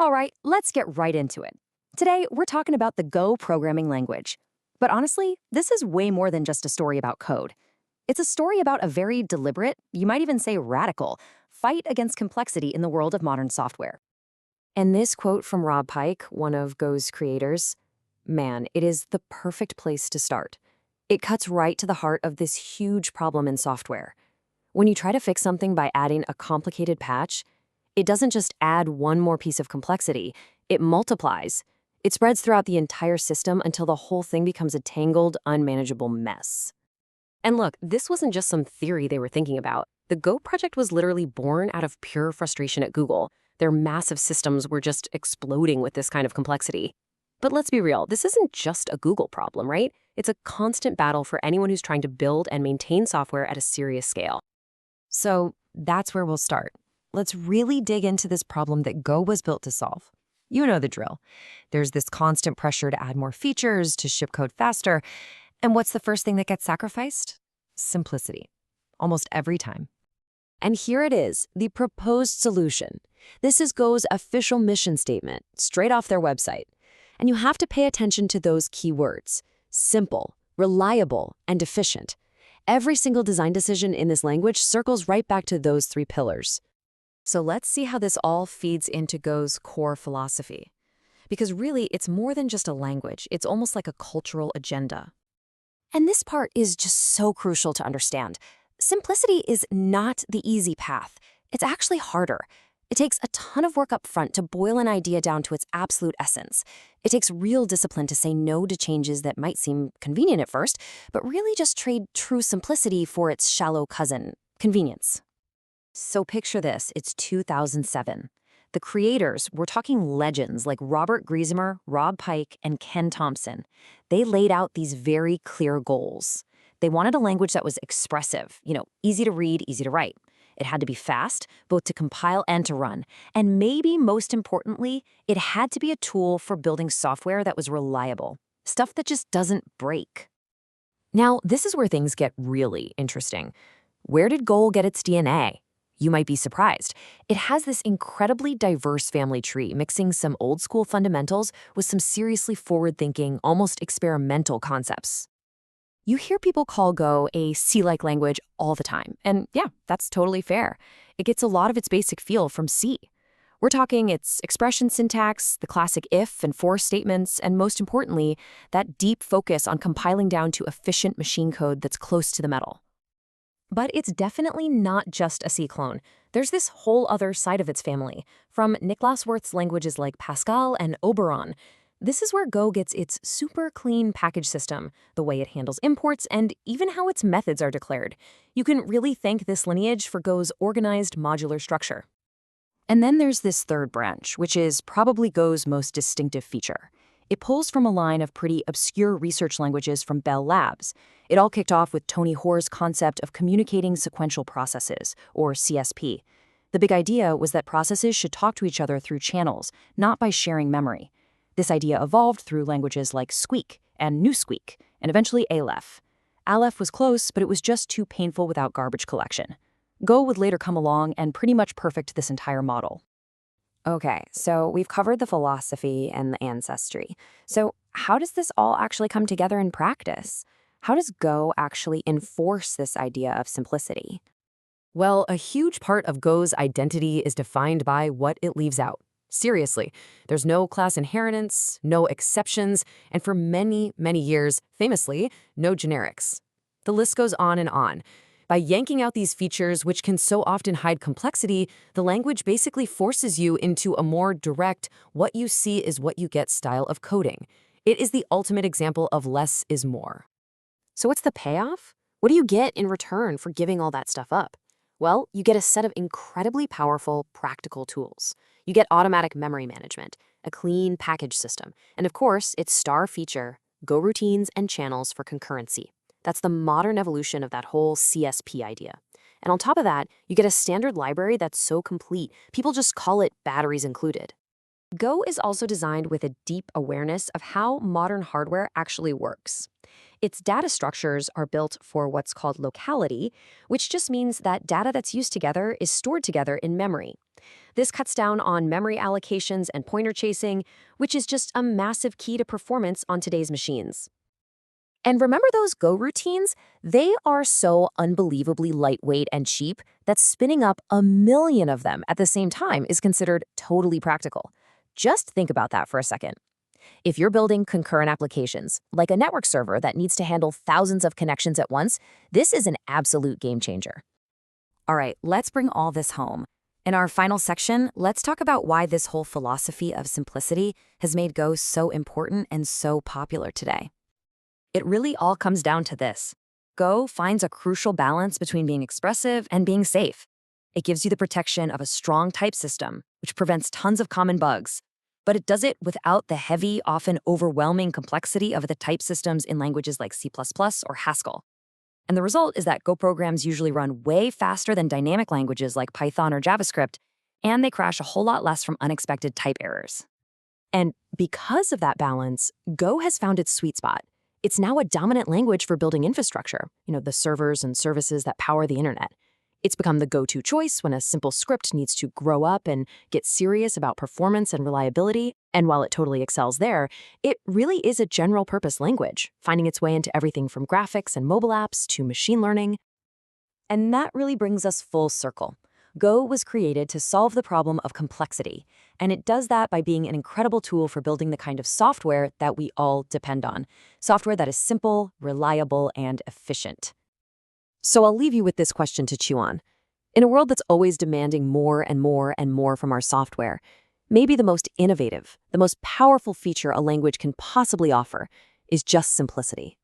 All right, let's get right into it. Today, we're talking about the Go programming language. But honestly, this is way more than just a story about code. It's a story about a very deliberate, you might even say radical, fight against complexity in the world of modern software. And this quote from Rob Pike, one of Go's creators, man, it is the perfect place to start. It cuts right to the heart of this huge problem in software. When you try to fix something by adding a complicated patch, it doesn't just add one more piece of complexity, it multiplies. It spreads throughout the entire system until the whole thing becomes a tangled, unmanageable mess. And look, this wasn't just some theory they were thinking about. The Go project was literally born out of pure frustration at Google. Their massive systems were just exploding with this kind of complexity. But let's be real, this isn't just a Google problem, right? It's a constant battle for anyone who's trying to build and maintain software at a serious scale. So that's where we'll start. Let's really dig into this problem that Go was built to solve. You know the drill. There's this constant pressure to add more features, to ship code faster. And what's the first thing that gets sacrificed? Simplicity. Almost every time. And here it is, the proposed solution. This is Go's official mission statement, straight off their website. And you have to pay attention to those keywords: simple, reliable, and efficient. Every single design decision in this language circles right back to those three pillars. So let's see how this all feeds into Go's core philosophy. Because really, it's more than just a language. It's almost like a cultural agenda. And this part is just so crucial to understand. Simplicity is not the easy path. It's actually harder. It takes a ton of work up front to boil an idea down to its absolute essence. It takes real discipline to say no to changes that might seem convenient at first, but really just trade true simplicity for its shallow cousin, convenience. So picture this, it's 2007. The creators, we're talking legends like Robert Griesemer, Rob Pike, and Ken Thompson. They laid out these very clear goals. They wanted a language that was expressive, easy to read, easy to write. It had to be fast, both to compile and to run. And maybe most importantly, it had to be a tool for building software that was reliable, stuff that just doesn't break. Now, this is where things get really interesting. Where did Go get its DNA? You might be surprised. It has this incredibly diverse family tree, mixing some old-school fundamentals with some seriously forward-thinking, almost experimental concepts. You hear people call Go a C-like language all the time, and yeah, that's totally fair. It gets a lot of its basic feel from C. We're talking its expression syntax, the classic if and for statements, and most importantly, that deep focus on compiling down to efficient machine code that's close to the metal. But it's definitely not just a C clone. There's this whole other side of its family, from Niklas Wirth's languages like Pascal and Oberon. This is where Go gets its super clean package system, the way it handles imports, and even how its methods are declared. You can really thank this lineage for Go's organized modular structure. And then there's this third branch, which is probably Go's most distinctive feature. It pulls from a line of pretty obscure research languages from Bell Labs. It all kicked off with Tony Hoare's concept of communicating sequential processes, or CSP. The big idea was that processes should talk to each other through channels, not by sharing memory. This idea evolved through languages like Squeak and Newsqueak, and eventually Alef. Alef was close, but it was just too painful without garbage collection. Go would later come along and pretty much perfect this entire model. Okay, so we've covered the philosophy and the ancestry. So how does this all actually come together in practice? How does Go actually enforce this idea of simplicity? Well, a huge part of Go's identity is defined by what it leaves out. Seriously, there's no class inheritance, no exceptions, and for many, many years, famously, no generics. The list goes on and on. By yanking out these features, which can so often hide complexity, the language basically forces you into a more direct, what you see is what you get style of coding. It is the ultimate example of less is more. So what's the payoff? What do you get in return for giving all that stuff up? Well, you get a set of incredibly powerful, practical tools. You get automatic memory management, a clean package system, and of course, its star feature, goroutines and channels for concurrency. That's the modern evolution of that whole CSP idea. And on top of that, you get a standard library that's so complete, people just call it batteries included. Go is also designed with a deep awareness of how modern hardware actually works. Its data structures are built for what's called locality, which just means that data that's used together is stored together in memory. This cuts down on memory allocations and pointer chasing, which is just a massive key to performance on today's machines. And remember those Go routines? They are so unbelievably lightweight and cheap that spinning up 1 million of them at the same time is considered totally practical. Just think about that for a second. If you're building concurrent applications, like a network server that needs to handle thousands of connections at once, this is an absolute game changer. All right, let's bring all this home. In our final section, let's talk about why this whole philosophy of simplicity has made Go so important and so popular today. It really all comes down to this. Go finds a crucial balance between being expressive and being safe. It gives you the protection of a strong type system, which prevents tons of common bugs, but it does it without the heavy, often overwhelming complexity of the type systems in languages like C++ or Haskell. And the result is that Go programs usually run way faster than dynamic languages like Python or JavaScript, and they crash a whole lot less from unexpected type errors. And because of that balance, Go has found its sweet spot. It's now a dominant language for building infrastructure, the servers and services that power the internet. It's become the go-to choice when a simple script needs to grow up and get serious about performance and reliability. And while it totally excels there, it really is a general-purpose language, finding its way into everything from graphics and mobile apps to machine learning. And that really brings us full circle. Go was created to solve the problem of complexity, and it does that by being an incredible tool for building the kind of software that we all depend on. Software that is simple, reliable, and efficient. So I'll leave you with this question to chew on. In a world that's always demanding more and more and more from our software, maybe the most innovative, the most powerful feature a language can possibly offer is just simplicity.